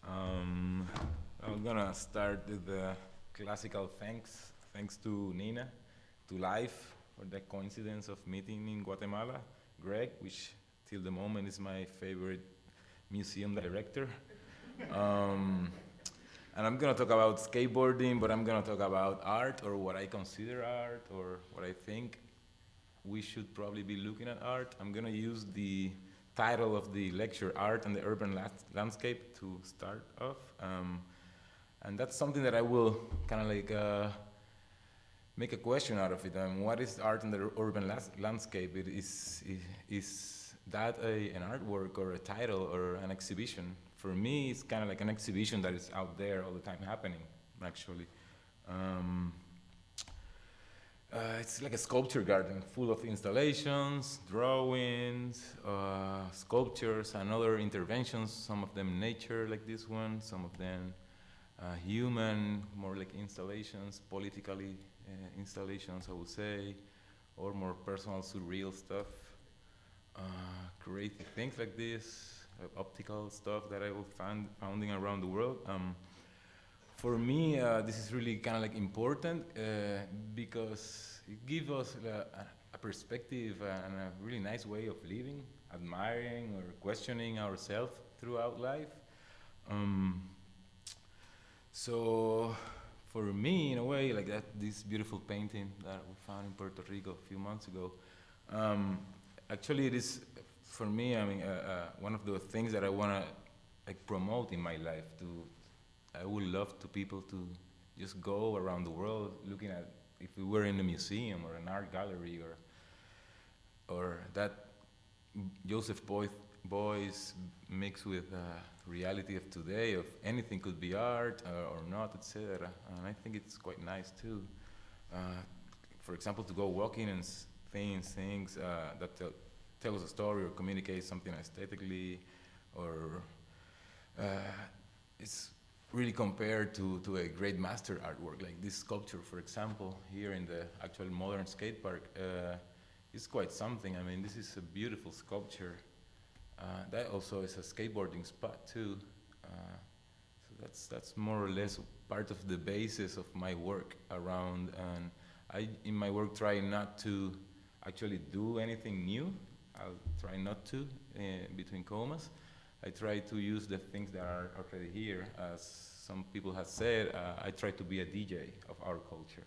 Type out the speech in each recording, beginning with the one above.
Um, I'm gonna start with the classical thanks. Thanks to Nina, to life for the coincidence of meeting in Guatemala. Greg, which till the moment is my favorite museum director. Um, and I'm gonna talk about skateboarding, but I'm gonna talk about art or what I consider art or what I think we should probably be looking at art. I'm gonna use the title of the lecture, Art and the Urban Landscape, to start off. And that's something that I will kind of like make a question out of it. What is art in the urban landscape? Is that an artwork or a title or an exhibition? For me, it's kind of like an exhibition that is out there all the time happening, actually. Um, it's like a sculpture garden full of installations, drawings, sculptures, and other interventions, some of them nature like this one, some of them human, more like installations, politically installations, I would say, or more personal, surreal stuff, creative things like this, optical stuff that I will finding around the world. For me, this is really kind of like important because it gives us a perspective and a really nice way of living, admiring or questioning ourselves throughout life. Um, so for me, in a way, like that, this beautiful painting that we found in Puerto Rico a few months ago, um, actually it is, for me, I mean, one of the things that I want to like promote in my life. I would love to people to just go around the world looking at, if we were in a museum or an art gallery or that Joseph Beuys mixed with reality of today, of anything could be art or not, etc. And I think it's quite nice too. For example, to go walking and things that tell us a story or communicate something aesthetically, or it's really compared to a great master artwork like this sculpture, for example, here in the actual modern skate park. It's quite something. I mean, this is a beautiful sculpture. That also is a skateboarding spot too. So that's more or less part of the basis of my work around. And I, in my work, try not to actually do anything new. I'll try not to, between commas. I try to use the things that are already here. As some people have said, I try to be a DJ of our culture.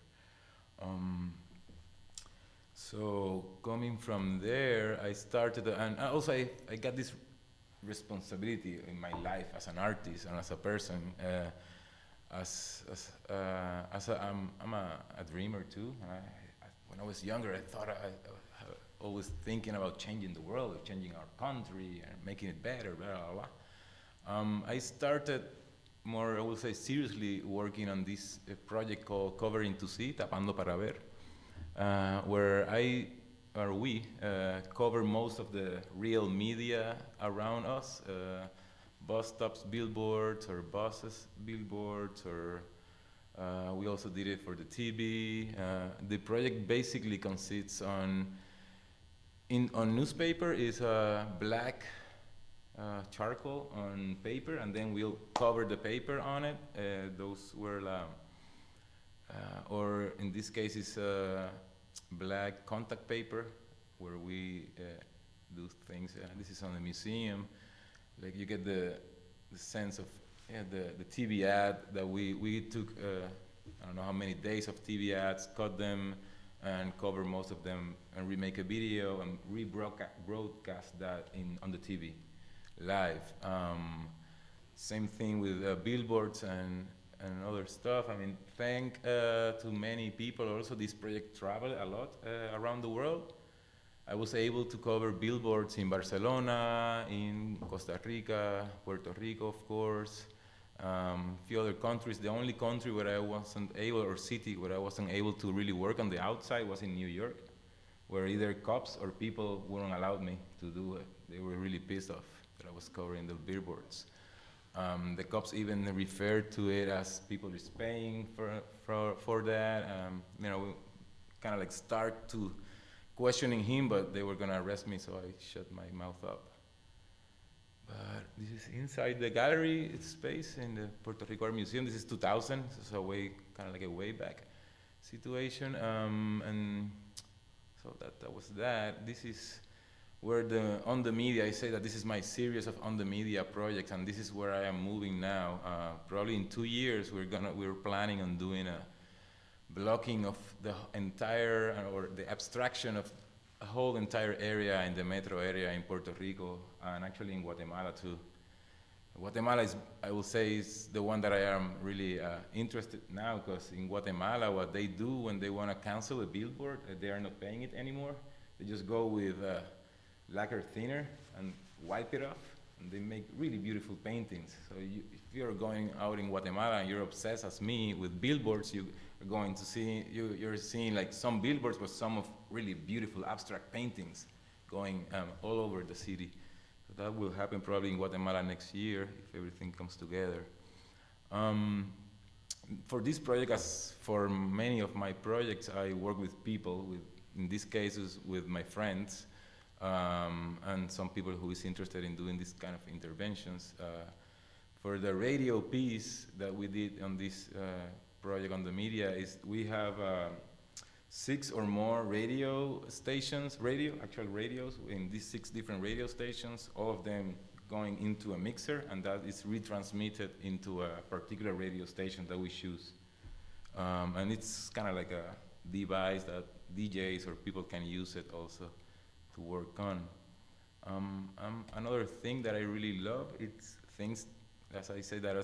So coming from there, I started, and also I got this responsibility in my life as an artist and as a person. I'm a dreamer too. When I was younger, I thought I always thinking about changing the world, or changing our country, and making it better, blah, blah, blah. I started more, I would say, seriously working on this project called Covering to See, Tapando para Ver, where we cover most of the real media around us, bus stops, billboards, or buses, billboards, or we also did it for the TV. The project basically consists on newspaper is black charcoal on paper, and then we'll cover the paper on it. Those were, or in this case, it's black contact paper, where we do things. This is on the museum. Like you get the sense of the TV ad that we took. I don't know how many days of TV ads, cut them, and cover most of them, and remake a video and broadcast that on the TV live. Same thing with billboards and other stuff. I mean, thank to many people. Also, this project traveled a lot around the world. I was able to cover billboards in Barcelona, in Costa Rica, Puerto Rico, of course, few other countries. The only country where I wasn't able, or city where I wasn't able to really work on the outside, was in New York, where either cops or people wouldn't allow me to do it. They were really pissed off that I was covering the billboards. The cops even referred to it as people is paying for that. We kind of like start to questioning him, but they were gonna arrest me, so I shut my mouth up. But this is inside the gallery space in the Puerto Rico Art Museum. This is 2000, so way kind of like a way back situation. And so that was that. This is where on the media, I say that this is my series of on the media projects, and this is where I am moving now. Probably in 2 years, we're planning on doing a blocking of the entire, or the abstraction of a whole entire area in the metro area in Puerto Rico, and actually in Guatemala too. Guatemala is, I will say, is the one that I am really interested now, because in Guatemala, what they do when they want to cancel a billboard, they are not paying it anymore. They just go with lacquer thinner and wipe it off, and they make really beautiful paintings. So if you're going out in Guatemala and you're obsessed as me with billboards, you're going to see, you're seeing like some billboards, but some of really beautiful abstract paintings going all over the city. So that will happen probably in Guatemala next year if everything comes together. For this project, as for many of my projects, I work with people, in these cases with my friends, and some people who is interested in doing this kind of interventions. For the radio piece that we did on this project on the media, is we have 6 or more radio stations, actual radios, in these 6 different radio stations, all of them going into a mixer, and that is retransmitted into a particular radio station that we choose. And it's kind of like a device that DJs or people can use it also to work on. Another thing that I really love, it's things, as I say, that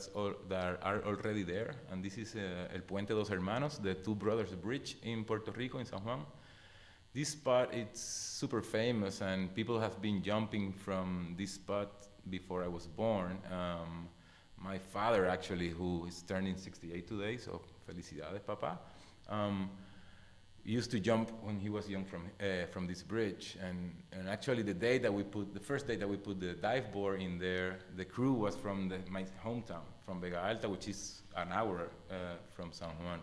are already there, and this is El Puente Dos Hermanos, the Two Brothers Bridge in Puerto Rico, in San Juan. This spot, it's super famous, and people have been jumping from this spot before I was born. My father, actually, who is turning 68 today, so felicidades, papa, used to jump when he was young from this bridge, and actually the first day that we put the dive board in there, the crew was from my hometown, from Vega Alta, which is an hour from San Juan.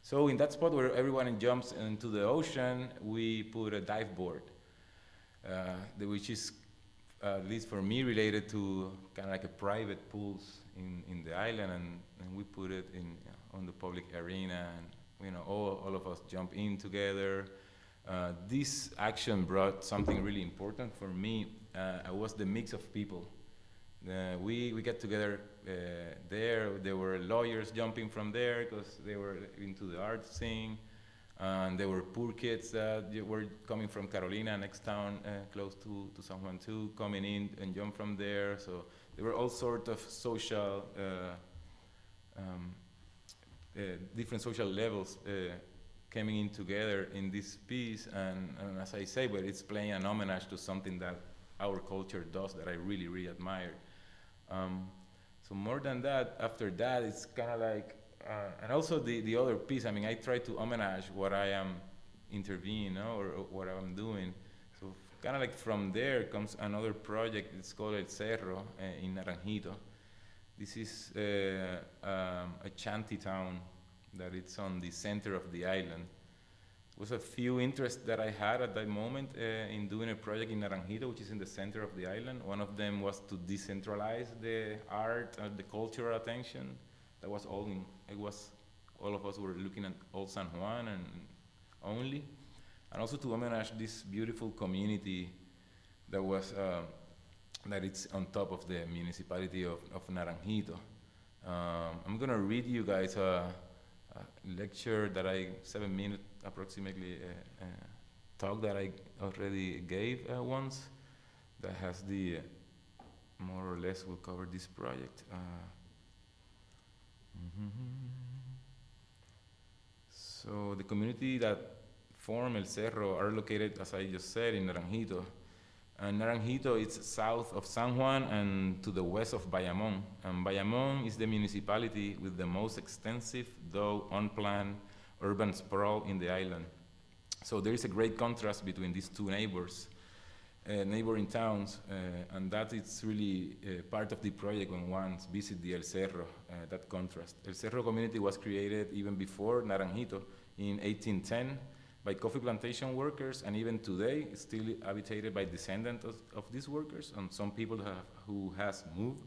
So in that spot where everyone jumps into the ocean, we put a dive board, which is, at least for me, related to kind of like a private pools in the island, and we put it on the public arena, and all of us jump in together. This action brought something really important for me. It was the mix of people. We get together there were lawyers jumping from there because they were into the art scene, and there were poor kids that were coming from Carolina, next town close to San Juan too, coming in and jump from there. So there were all sorts of social different social levels coming in together in this piece, and as I say, but it's playing an homage to something that our culture does that I really, really admire. So more than that, after that, it's kind of like, and also the other piece, I mean, I try to homage what I am intervening, or what I'm doing. So kind of like from there comes another project, it's called El Cerro in Naranjito. This is a shanty town that it's on the center of the island. There was a few interests that I had at that moment in doing a project in Naranjito, which is in the center of the island. One of them was to decentralize the art and the cultural attention. That was all all of us were looking at Old San Juan and only. And also to homage this beautiful community that was that it's on top of the municipality of Naranjito. I'm gonna read you guys a lecture that 7-minute approximately talk that I already gave once, that has the, more or less will cover this project. So the community that form El Cerro are located, as I just said, in Naranjito. And Naranjito is south of San Juan and to the west of Bayamón. And Bayamón is the municipality with the most extensive, though unplanned, urban sprawl in the island. So there is a great contrast between these two neighboring towns, and that is really part of the project when one visits the El Cerro, that contrast. El Cerro community was created even before Naranjito in 1810 by coffee plantation workers, and even today it's still habitated by descendants of these workers and some people who has moved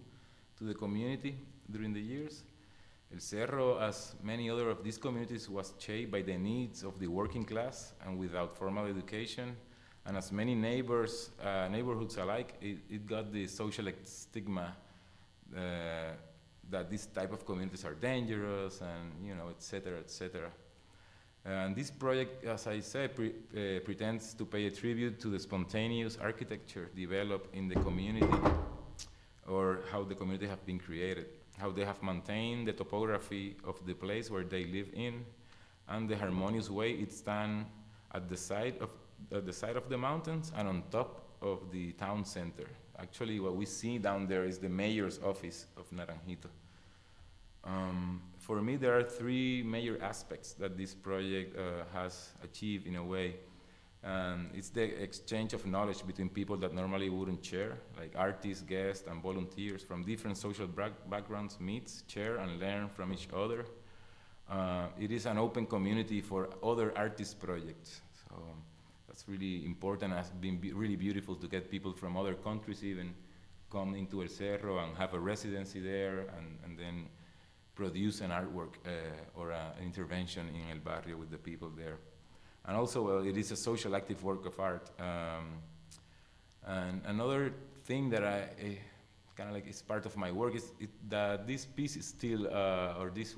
to the community during the years. El Cerro, as many other of these communities, was shaped by the needs of the working class and without formal education. And as many neighborhoods alike, it got the social stigma that this type of communities are dangerous and, you know, et cetera, et cetera. And this project, as I said, pretends to pay a tribute to the spontaneous architecture developed in the community, or how the community have been created, how they have maintained the topography of the place where they live in, and the harmonious way it stands at the side of the mountains and on top of the town center. Actually, what we see down there is the mayor's office of Naranjito. For me, there are three major aspects that this project has achieved in a way. It's the exchange of knowledge between people that normally wouldn't share, like artists, guests, and volunteers from different social backgrounds meet, share, and learn from each other. It is an open community for other artist projects. So that's really important. It's been really beautiful to get people from other countries even come into El Cerro and have a residency there, and then produce an artwork or an intervention in El Barrio with the people there. And also, it is a social active work of art. And another thing that kind of like is part of my work is that this piece is still, or this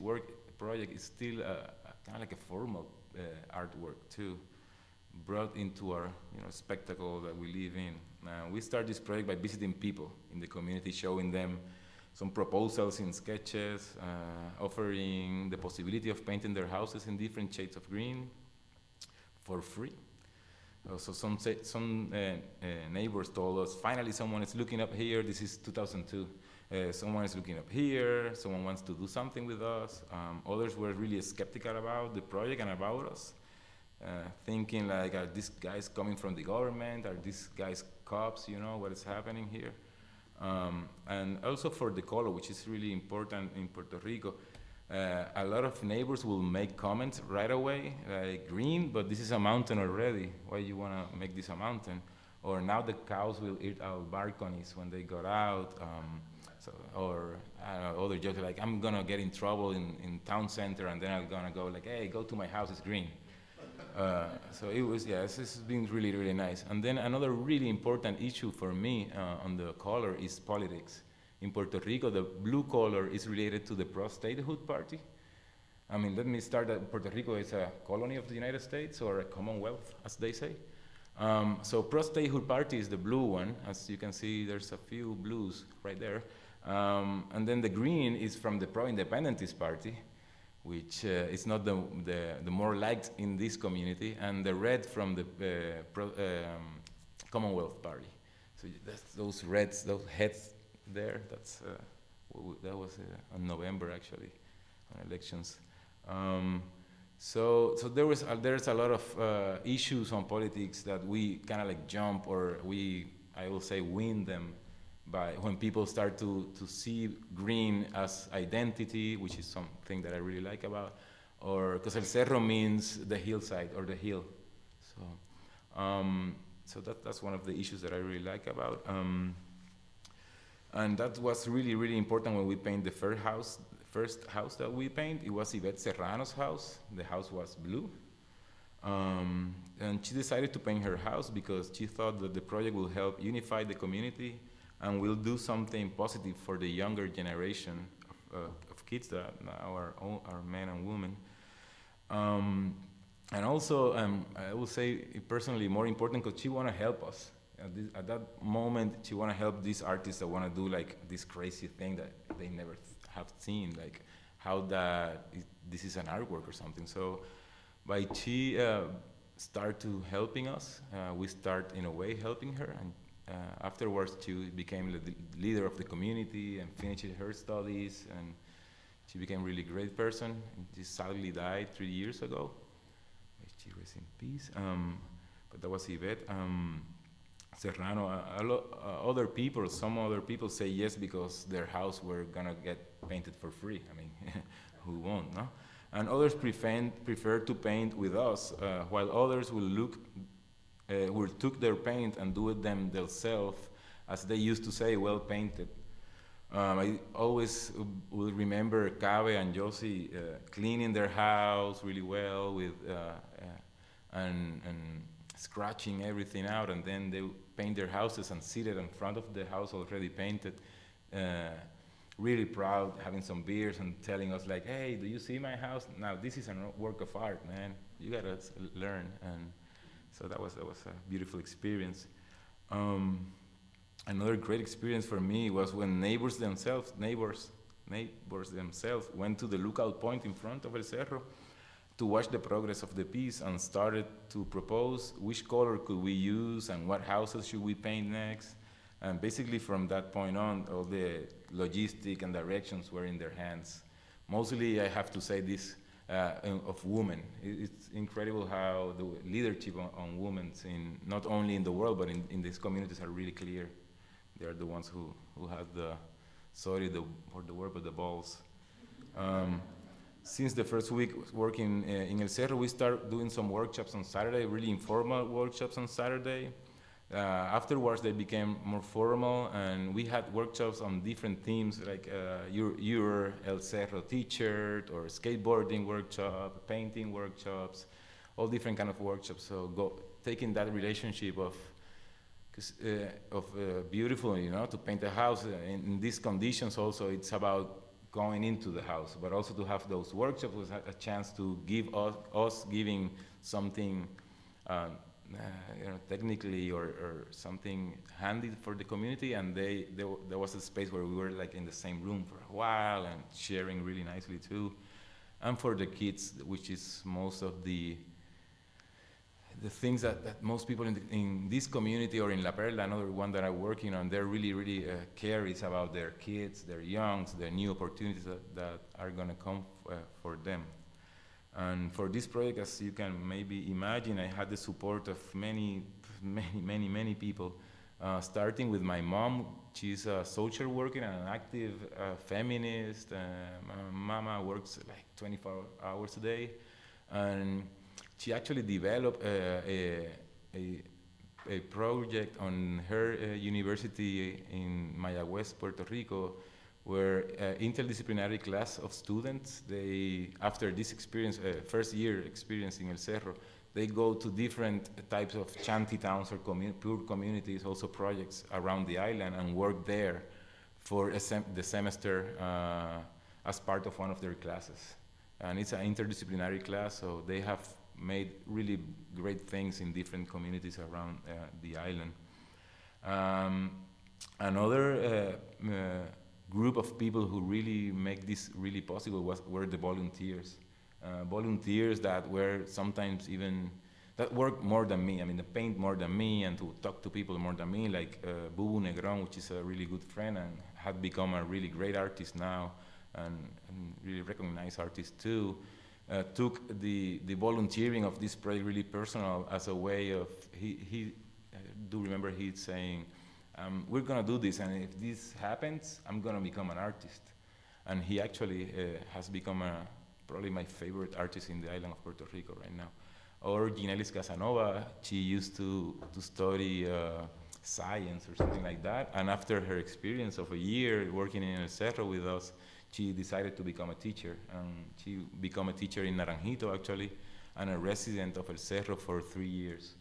project is still kind of like a formal artwork too, brought into our spectacle that we live in. We start this project by visiting people in the community, showing them some proposals in sketches, offering the possibility of painting their houses in different shades of green for free. So some neighbors told us, finally someone is looking up here. This is 2002. Someone is looking up here. Someone wants to do something with us. Others were really skeptical about the project and about us, thinking like, are these guys coming from the government? Are these guys cops? You know, what is happening here? And also for the color, which is really important in Puerto Rico. A lot of neighbors will make comments right away, like green, but this is a mountain already. Why you want to make this a mountain? Or now the cows will eat our balconies when they got out. Or other jokes like, I'm going to get in trouble in town center, and then I'm going to go like, hey, go to my house, it's green. So it was, this has been really, really nice. And then another really important issue for me on the color is politics. In Puerto Rico, the blue color is related to the pro-statehood party. I mean, let me start that Puerto Rico is a colony of the United States, or a commonwealth, as they say. So pro-statehood party is the blue one. As you can see, there's a few blues right there. And then the green is from the pro-independentist party, which is not the more liked in this community, and the red from the Commonwealth Party. So that's those reds, those heads there. That was in November actually, on elections. So there's a lot of issues on politics that we kind of like jump, or I will say win them by when people start to see green as identity, which is something that I really like about, or because El Cerro means the hillside or the hill. So that's one of the issues that I really like about. And that was really, really important when we paint the first house that we paint. It was Yvette Serrano's house. The house was blue. And she decided to paint her house because she thought that the project will help unify the community and will do something positive for the younger generation of kids that now are men and women. And also, I will say personally more important because she want to help us. At that moment, she want to help these artists that want to do like this crazy thing that they never have seen, like how this is an artwork or something. So by she start to helping us, we start in a way helping her, and afterwards she became the leader of the community and finished her studies, and she became a really great person. And she sadly died 3 years ago. May she rest in peace. But that was Yvette. Serrano, some other people say yes because their house were gonna get painted for free. I mean, who won't, no? and others prefer to paint with us, while others will took their paint and do it themselves, as they used to say, well painted. I always will remember Cabe and Josie cleaning their house really well and scratching everything out, and then they paint their houses and sit it in front of the house already painted. Really proud, having some beers and telling us like, "Hey, do you see my house? Now this is a work of art, man. You gotta learn." And so that was a beautiful experience. Another great experience for me was when neighbors themselves went to the lookout point in front of El Cerro to watch the progress of the piece and started to propose which color could we use and what houses should we paint next. And basically from that point on, all the logistic and directions were in their hands. Mostly, I have to say this, of women. It's incredible how the leadership on women, not only in the world, but in these communities are really clear. They're the ones who have for the word, but the balls. Since the first week working in El Cerro, we started doing some workshops on Saturday, really informal workshops on Saturday. Afterwards, they became more formal, and we had workshops on different themes, like your El Cerro T-shirt, or skateboarding workshop, painting workshops, all different kind of workshops. So taking that relationship of beautiful, to paint a house in these conditions. Also, it's about going into the house, but also to have those workshops was a chance to give us giving something. Technically or something handy for the community, and there was a space where we were like in the same room for a while and sharing really nicely too. And for the kids, which is most of the things that most people in this community or in La Perla, another one that I'm working on, they're really care is about their kids, their youngs, their new opportunities that are gonna come for them. And for this project, as you can maybe imagine, I had the support of many people, starting with my mom. She's a social worker and an active feminist. My mama works like 24 hours a day. And she actually developed a project on her university in Mayagüez, Puerto Rico, where interdisciplinary class of students, after this experience, first year experience in El Cerro, they go to different types of shanty towns or poor communities, also projects around the island, and work there for the semester as part of one of their classes. And it's an interdisciplinary class, so they have made really great things in different communities around the island. Another group of people who really make this really possible were the volunteers. Volunteers that were sometimes that work more than me. I mean, they paint more than me and to talk to people more than me, like Bubu Negron, which is a really good friend and had become a really great artist now and really recognized artist too. Took the volunteering of this project really personal as a way of, he do remember he's saying, we're gonna do this, and if this happens, I'm gonna become an artist. And he actually has become probably my favorite artist in the island of Puerto Rico right now. Or Ginelis Casanova, she used to study science or something like that, and after her experience of a year working in El Cerro with us, she decided to become a teacher, and she became a teacher in Naranjito actually, and a resident of El Cerro for 3 years.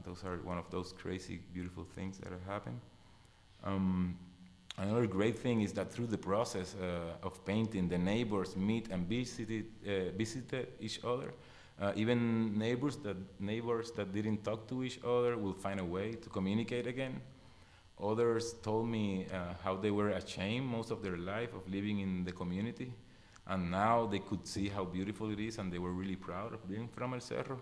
Those are one of those crazy, beautiful things that have happened. Another great thing is that through the process of painting, the neighbors meet and visited each other. Even neighbors that didn't talk to each other will find a way to communicate again. Others told me how they were ashamed most of their life of living in the community, and now they could see how beautiful it is, and they were really proud of being from El Cerro.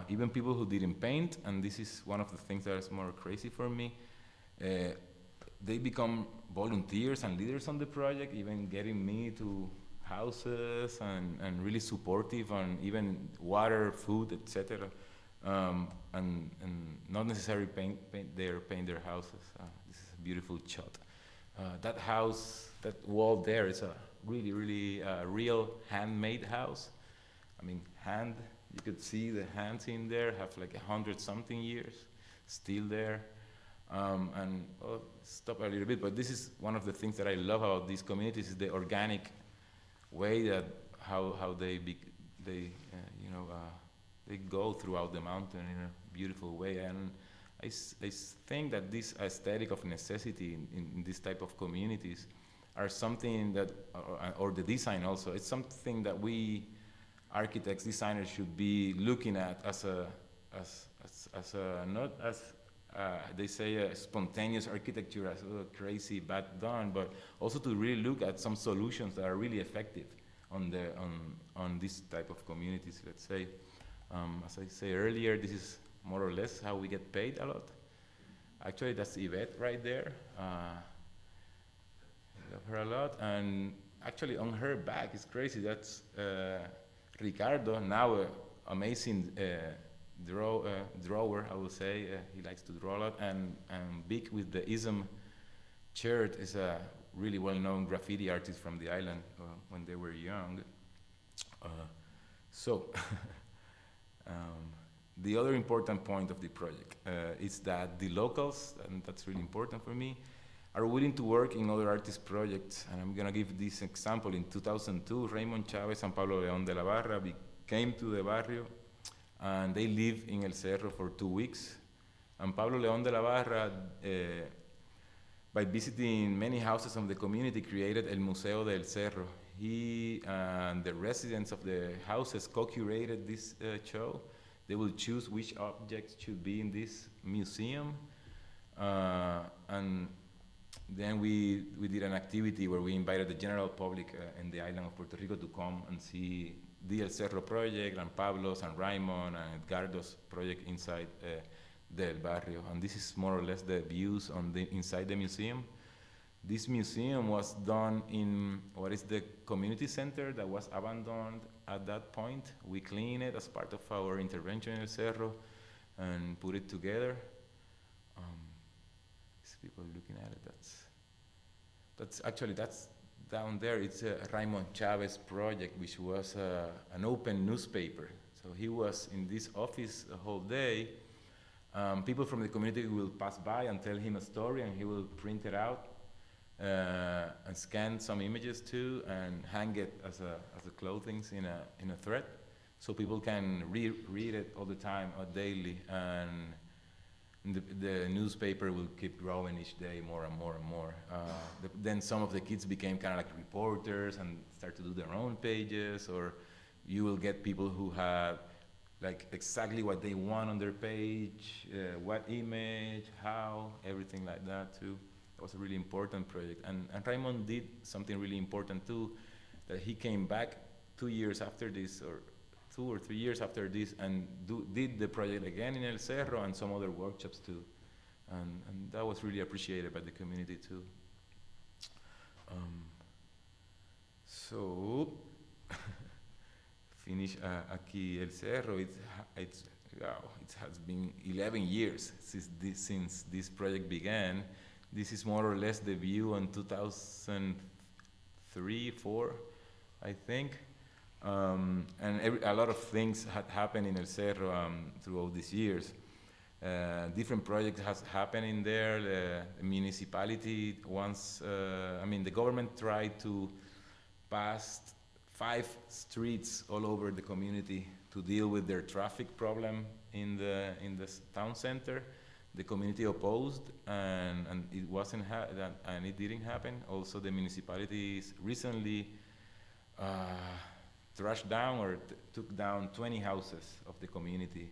Even people who didn't paint, and this is one of the things that is more crazy for me, they become volunteers and leaders on the project, even getting me to houses and really supportive on even water, food, etc. And not necessarily paint their houses. This is a beautiful shot. That house, that wall there is a really, really real handmade house. I mean, you could see the hands in there have like 100-something years, still there. And I'll stop a little bit, but this is one of the things that I love about these communities is the organic way that how they they go throughout the mountain in a beautiful way. And I think that this aesthetic of necessity in this type of communities are something that, or the design also, it's something that we architects, designers should be looking at as a not as they say a spontaneous architecture as crazy bad done, but also to really look at some solutions that are really effective on this type of communities. Let's say, as I say earlier, this is more or less how we get paid a lot. Actually, that's Yvette right there. I love her a lot, and actually on her back, it's crazy. That's Ricardo, now an amazing drawer, I would say. He likes to draw a lot, and Big with the Ism shirt is a really well-known graffiti artist from the island when they were young. So, the other important point of the project is that the locals, and that's really important for me, are willing to work in other artist projects. And I'm gonna give this example. In 2002, Raymond Chavez and Pablo León de la Barra came to the Barrio, and they lived in El Cerro for 2 weeks. And Pablo León de la Barra, by visiting many houses of the community, created El Museo del Cerro. He and the residents of the houses co-curated this show. They will choose which objects should be in this museum. And then we did an activity where we invited the general public in the island of Puerto Rico to come and see the El Cerro project, and Pablo's and Raymond and Edgardo's project inside del Barrio. And this is more or less the views on inside the museum. This museum was done in what is the community center that was abandoned at that point. We cleaned it as part of our intervention in El Cerro and put it together. These people looking at it, that's down there. It's a Raymond Chavez project, which was an open newspaper. So he was in this office the whole day. People from the community will pass by and tell him a story, and he will print it out and scan some images too, and hang it as a clothing in a thread, so people can read it all the time or daily. And the newspaper will keep growing each day more and more and more. Then some of the kids became kind of like reporters and start to do their own pages, or you will get people who have like exactly what they want on their page, what image, how, everything like that too. It was a really important project. And Raymond did something really important too, that he came back 2 years after this, or 2 or 3 years after this, and did the project again in El Cerro and some other workshops too. And that was really appreciated by the community too. So, finish aquí El Cerro. It has been 11 years since this project began. This is more or less the view in 2003, 4, I think. And a lot of things had happened in El Cerro throughout these years. Different projects has happened in there. The municipality once, the government tried to pass 5 streets all over the community to deal with their traffic problem in the town center. The community opposed, and it wasn't and it didn't happen. Also, the municipalities recently trashed down or took down 20 houses of the community.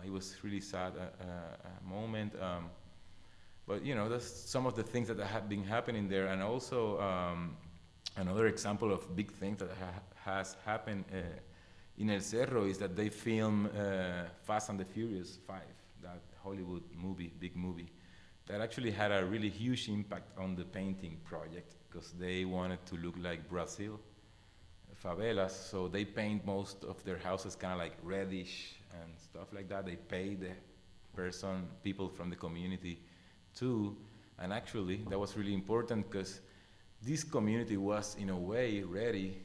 It was really sad moment, but that's some of the things that have been happening there. And also another example of big things that has happened in El Cerro is that they film Fast and the Furious 5, that Hollywood movie, big movie, that actually had a really huge impact on the painting project, because they wanted to look like Brazil favelas, so they paint most of their houses kind of like reddish and stuff like that. They pay the people from the community too, And actually, that was really important because this community was, in a way, ready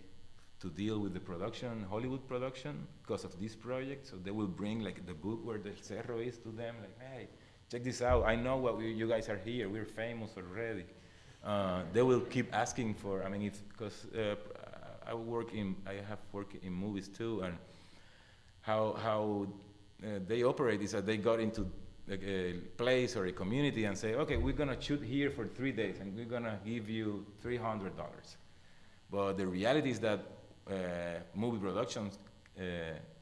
to deal with the production, Hollywood production, because of this project. So they will bring like the book where the cerro is to them, like, hey, check this out. I know you guys are here. We're famous already. They will keep asking for. I mean, because I have worked in movies too, and how they operate is that they got into like a place or a community and say, okay, we're gonna shoot here for 3 days, and we're gonna give you $300. But the reality is that movie productions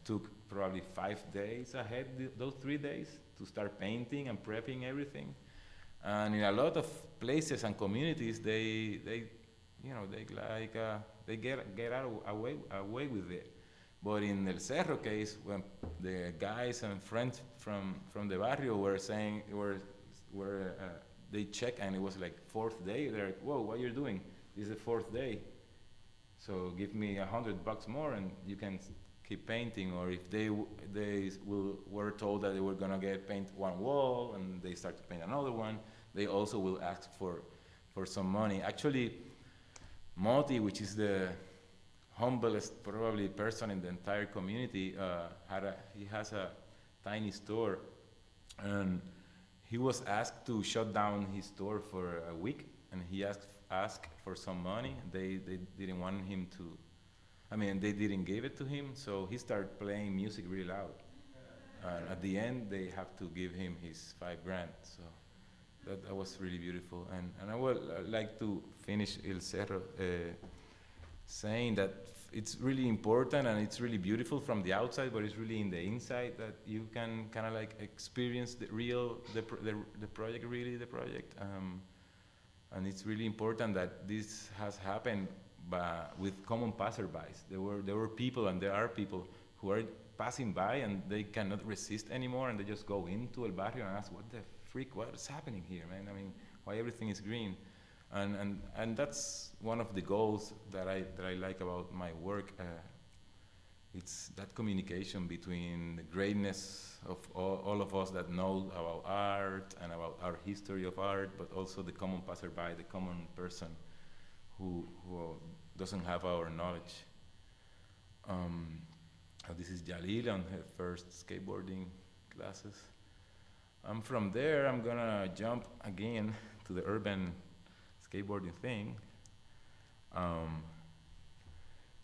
took probably 5 days ahead those 3 days to start painting and prepping everything. And in a lot of places and communities, they get away with it. But in El Cerro case, when the guys and friends from the Barrio were saying, they check and it was like 4th day, they're like, whoa, what you're doing? This is the 4th day. So give me $100 more and you can keep painting. Or if they were told that they were gonna paint one wall and they start to paint another one, they also will ask for some money. Actually, Moti, which is the humblest probably person in the entire community, he has a tiny store, and he was asked to shut down his store for a week, and he asked for some money. They didn't want him to, they didn't give it to him, so he started playing music really loud. And at the end, they have to give him his $5,000. So that was really beautiful. And I would like to finish El Cerro saying that it's really important and it's really beautiful from the outside, but it's really in the inside that you can kind of like experience the project. And it's really important that this has happened with common passerbys. There were people, and there are people who are passing by and they cannot resist anymore, and they just go into El Barrio and ask, what the freak, what is happening here, man? I mean, why everything is green? And that's one of the goals that I like about my work. It's that communication between the greatness of all of us that know about art and about our history of art, but also the common passerby, the common person who doesn't have our knowledge. This is Jalil on her first skateboarding classes. From there, I'm gonna jump again to the urban skateboarding thing.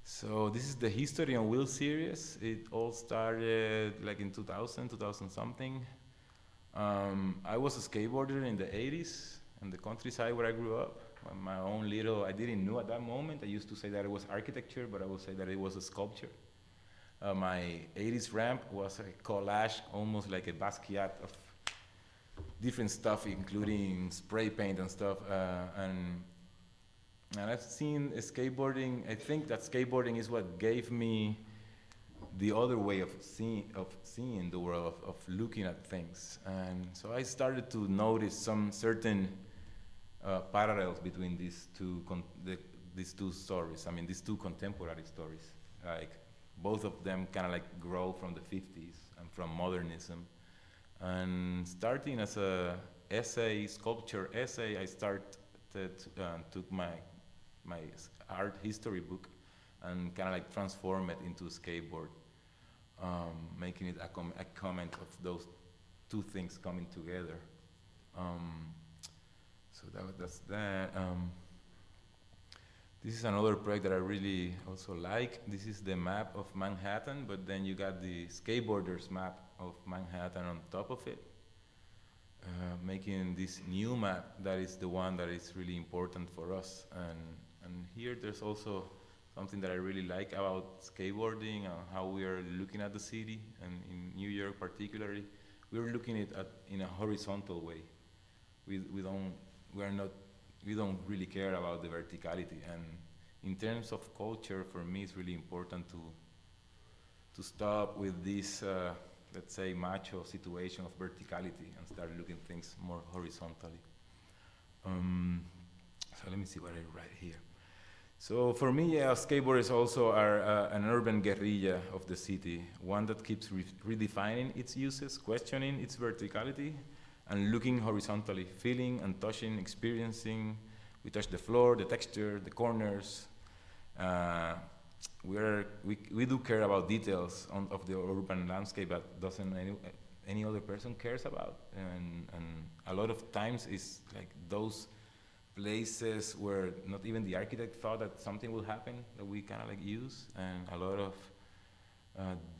So this is the History on Wheels series. It all started like in 2000 something. I was a skateboarder in the 80s in the countryside where I grew up. My own little, I didn't know at that moment. I used to say that it was architecture, but I would say that it was a sculpture. My 80s ramp was a collage, almost like a Basquiat of different stuff, including spray paint and stuff. And I've seen skateboarding. I think that skateboarding is what gave me the other way of seeing the world, of looking at things. And so I started to notice some certain parallels between these two stories. These two contemporary stories. Like both of them kind of like grow from the 50s and from modernism. And starting as a sculpture essay, I took my art history book and kind of like transform it into a skateboard, making it a comment of those two things coming together. So that's that. This is another project that I really also like. This is the map of Manhattan, but then you got the skateboarders map of Manhattan on top of it, making this new map that is the one that is really important for us. And here there's also something that I really like about skateboarding and how we are looking at the city, and in New York particularly, we're looking at in a horizontal way. We don't really care about the verticality. And in terms of culture, for me, it's really important to stop with this, let's say, macho situation of verticality and start looking at things more horizontally. So let me see what I write here. So for me, skateboarders also are an urban guerrilla of the city, one that keeps redefining its uses, questioning its verticality, and looking horizontally, feeling and touching, experiencing. We touch the floor, the texture, the corners. We do care about details of the urban landscape that doesn't any other person cares about, and a lot of times it's like those places where not even the architect thought that something will happen that we kind of like use, and a lot of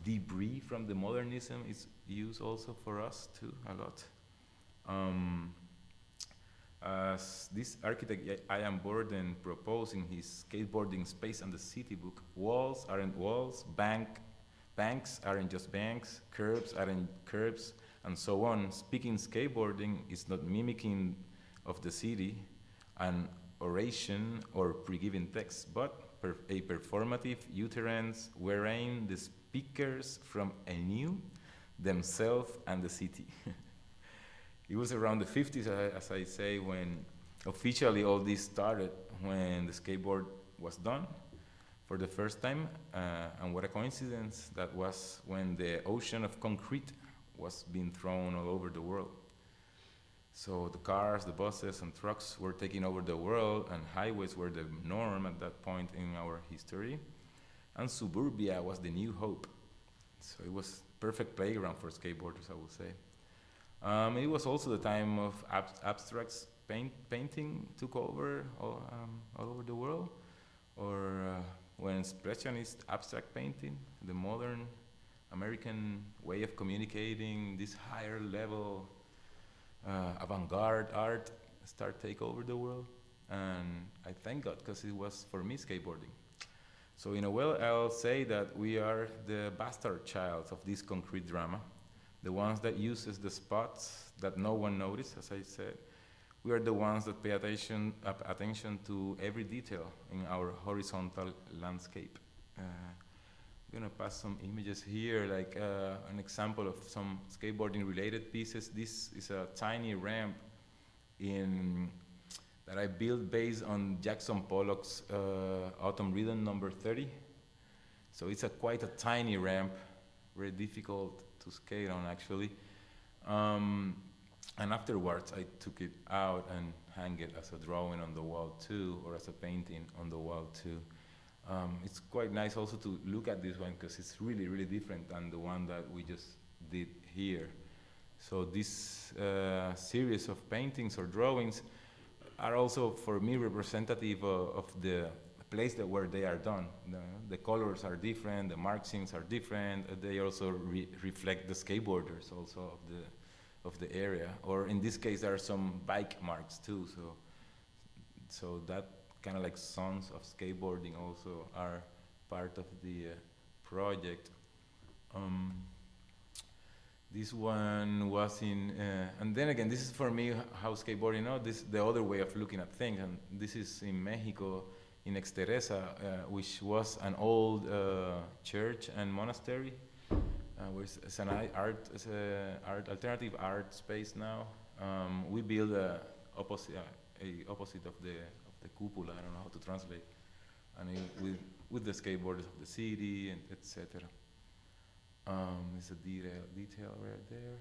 debris from the modernism is used also for us too, a lot. As this architect Ian Borden proposed in his Skateboarding Space and the City book, walls aren't walls, banks aren't just banks, curbs aren't curbs, and so on. Speaking skateboarding is not mimicking of the city, an oration or pre-given text, but a performative utterance wherein the speakers from anew themselves and the city. It was around the 50s, as I say, when officially all this started, when the skateboard was done for the first time, and what a coincidence that was when the ocean of concrete was being thrown all over the world. So the cars, the buses, and trucks were taking over the world, and highways were the norm at that point in our history, and suburbia was the new hope. So it was perfect playground for skateboarders, I would say. It was also the time of abstract painting took over all over the world, or when expressionist abstract painting, the modern American way of communicating, this higher level avant-garde art start take over the world. And I thank God, because it was for me skateboarding. So in a way, I'll say that we are the bastard child of this concrete drama, the ones that uses the spots that no one noticed, as I said. We are the ones that pay attention to every detail in our horizontal landscape. I'm gonna pass some images here, like an example of some skateboarding related pieces. This is a tiny ramp that I built based on Jackson Pollock's Autumn Rhythm number 30. So it's quite a tiny ramp, very difficult to skate on actually. And afterwards I took it out and hang it as a drawing on the wall too, or as a painting on the wall too. It's quite nice also to look at this one, because it's really, really different than the one that we just did here. So this series of paintings or drawings are also for me representative of the place where they are done. The colors are different, the markings are different. They also reflect the skateboarders also of the area. Or in this case, there are some bike marks too. So that kind of like sons of skateboarding also are part of the project. This one was in, and then again, this is for me how skateboarding, this the other way of looking at things, and this is in Mexico, in Exteresa, which was an old church and monastery, it's an alternative art space now. We build opposite of the cupola, I don't know how to translate, and with the skateboarders of the city, and etc. There's a detail right there.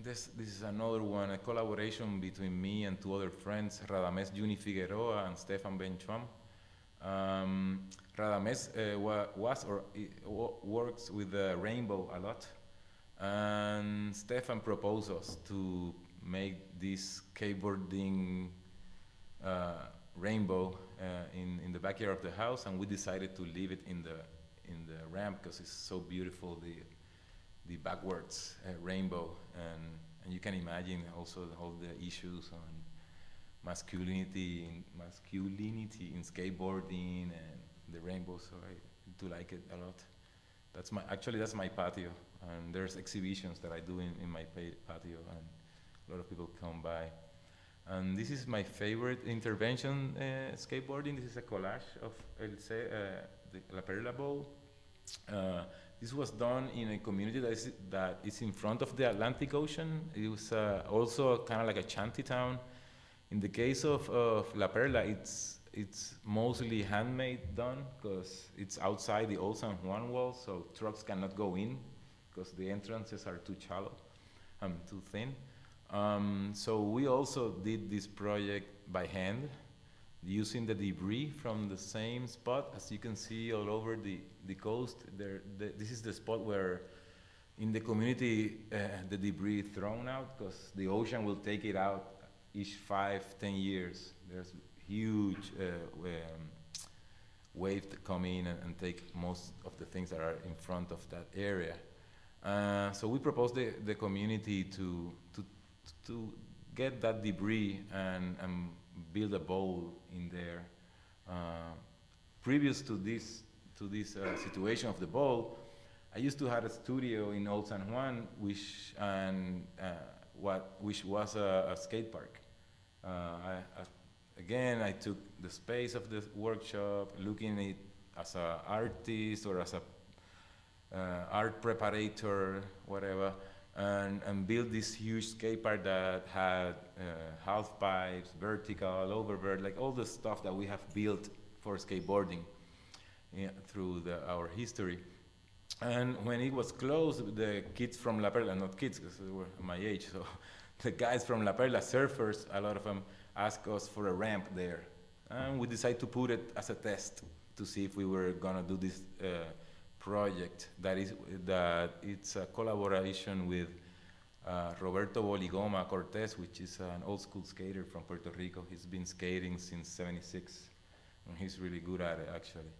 This is another one, a collaboration between me and two other friends, Radames Juni Figueroa and Stefan Benchum. Radames works with the rainbow a lot, and Stefan proposed us to make this skateboarding rainbow in the backyard of the house, and we decided to leave it in the ramp because it's so beautiful, the backwards rainbow, and you can imagine also all the issues on masculinity in skateboarding and the rainbow. So I do like it a lot. That's my patio, and there's exhibitions that I do in my patio, and a lot of people come by. And this is my favorite intervention skateboarding. This is a collage of the La Perla Bowl. This was done in a community that is in front of the Atlantic Ocean. It was also kind of like a shanty town. In the case of La Perla, it's mostly handmade done, because it's outside the old San Juan wall, so trucks cannot go in because the entrances are too shallow. I'm too thin. So we also did this project by hand, using the debris from the same spot. As you can see all over the coast, this is the spot where in the community the debris is thrown out, because the ocean will take it out each 5, 10 years. There's huge waves that come in and take most of the things that are in front of that area. So we proposed the community to get that debris and build a bowl in there. Previous to this situation of the bowl, I used to have a studio in Old San Juan, which was a skate park. Again, I took the space of the workshop, looking at it as an artist or as a art preparator, whatever, and built this huge skate park that had half pipes, vertical, oververt, like all the stuff that we have built for skateboarding through our history. And when it was closed, the kids from La Perla, not kids because they were my age, so the guys from La Perla, surfers, a lot of them asked us for a ramp there. And we decided to put it as a test to see if we were gonna do this project that it's a collaboration with Roberto Boligoma Cortez, which is an old school skater from Puerto Rico. He's been skating since '76, and he's really good at it, actually.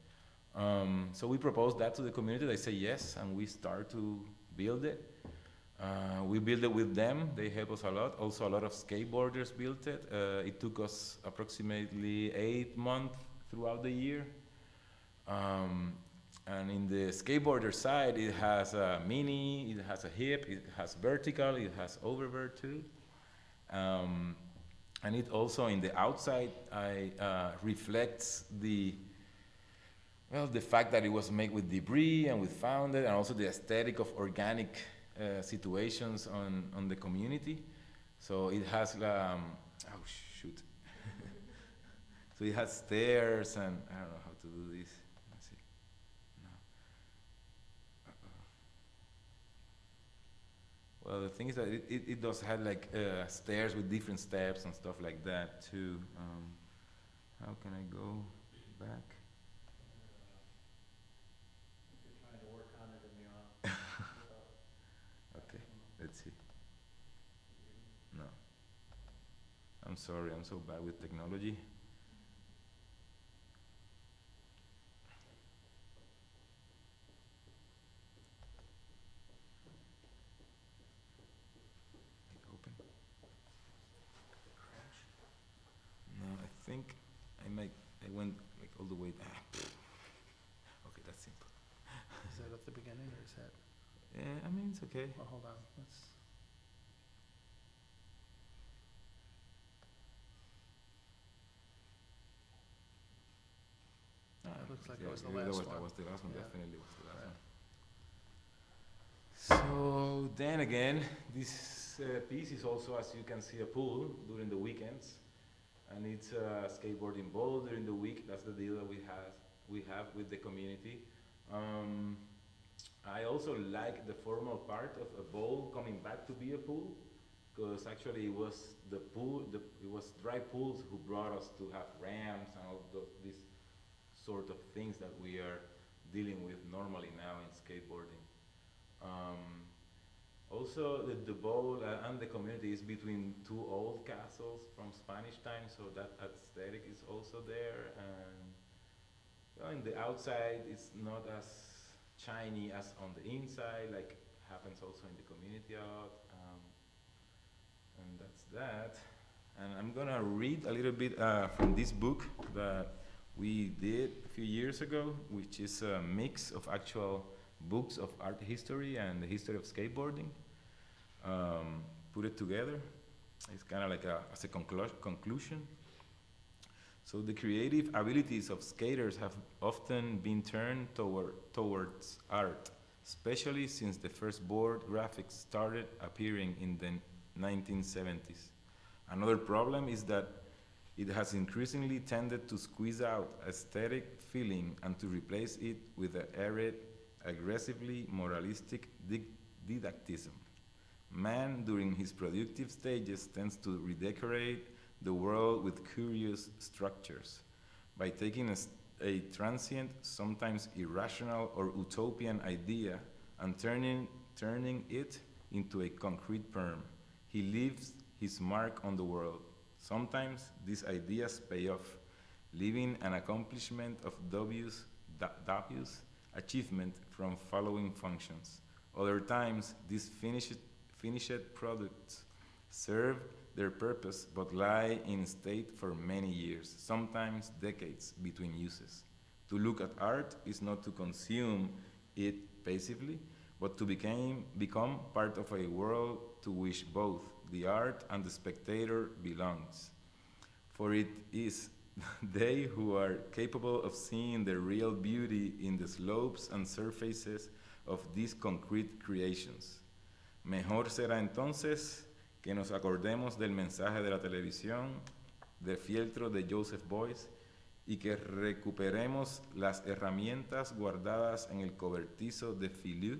So we proposed that to the community. They say yes, and we start to build it. We built it with them. They help us a lot. Also, a lot of skateboarders built it. It took us approximately 8 months throughout the year. And in the skateboarder side, it has a mini, it has a hip, it has vertical, it has oververt too. And it also, in the outside, reflects the fact that it was made with debris and with founded, and also the aesthetic of organic situations on the community. So it has, oh shoot. So it has stairs, and I don't know how to do this. Let's see. No. Well, the thing is that it does have like stairs with different steps and stuff like that too. How can I go back? Let's see. No. I'm sorry, I'm so bad with technology. Open. No, I think I went like all the way back. Okay, that's simple. Is that at the beginning or is that? Yeah, I mean, it's okay. Well, hold on. Let's. It looks like it was the last one. That was the last one, Yeah. definitely was the last one. So then again, this piece is also, as you can see, a pool during the weekends, and it's a skateboarding bowl during the week. That's the deal that we have with the community. I also like the formal part of a bowl coming back to be a pool, because actually it was the pool, it was dry pools who brought us to have ramps and all these sort of things that we are dealing with normally now in skateboarding. Also, the bowl and the community is between two old castles from Spanish times, so that aesthetic is also there. And well, in the outside, it's not as shiny as on the inside, like happens also in the community a lot. And that's that. And I'm gonna read a little bit from this book that we did a few years ago, which is a mix of actual books of art history and the history of skateboarding. Put it together. It's kind of like as a conclusion. So the creative abilities of skaters have often been turned towards art, especially since the first board graphics started appearing in the 1970s. Another problem is that it has increasingly tended to squeeze out aesthetic feeling and to replace it with an arid, aggressively moralistic didactism. Man, during his productive stages, tends to redecorate the world with curious structures. By taking a transient, sometimes irrational or utopian idea and turning it into a concrete perm, he leaves his mark on the world. Sometimes these ideas pay off, leaving an accomplishment of dubious achievement from following functions. Other times, these finished products serve their purpose but lie in state for many years, sometimes decades between uses. To look at art is not to consume it passively, but to become part of a world to which both the art and the spectator belongs. For it is they who are capable of seeing the real beauty in the slopes and surfaces of these concrete creations. Mejor será entonces que nos acordemos del mensaje de la televisión, del fieltro de Joseph Beuys, y que recuperemos las herramientas guardadas en el cobertizo de Filou,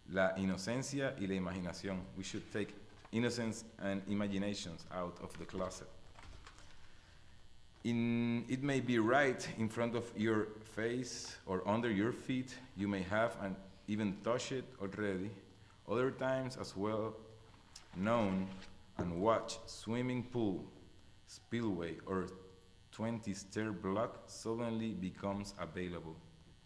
la inocencia y la imaginación. We should take innocence and imaginations out of the closet. It may be right in front of your face or under your feet. You may have even touched it already. Other times as well, known and watch swimming pool, spillway, or 20-stair block suddenly becomes available.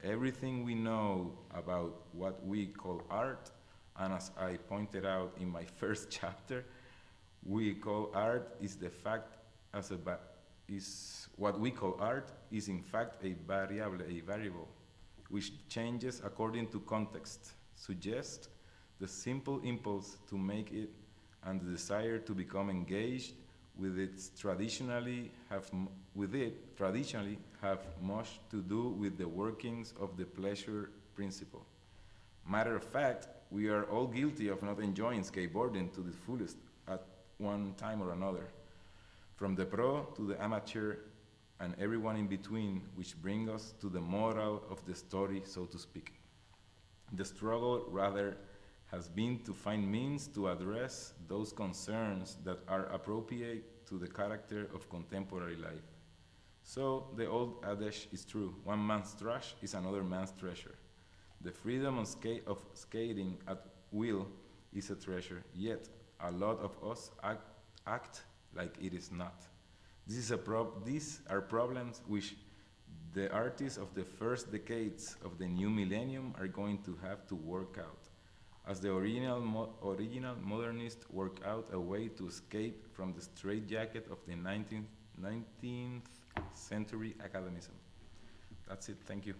Everything we know about what we call art, and as I pointed out in my first chapter, we call art is the fact as a is what we call art is in fact a variable, which changes according to context, suggests the simple impulse to make it and the desire to become engaged with it traditionally have much to do with the workings of the pleasure principle. Matter of fact, we are all guilty of not enjoying skateboarding to the fullest at one time or another, from the pro to the amateur and everyone in between, which brings us to the moral of the story, so to speak. The struggle, rather, has been to find means to address those concerns that are appropriate to the character of contemporary life. So the old adage is true: one man's trash is another man's treasure. The freedom of skating at will is a treasure, yet a lot of us act like it is not. These are problems which the artists of the first decades of the new millennium are going to have to work out, as the original modernists work out a way to escape from the straitjacket of the 19th century academism. That's it, thank you.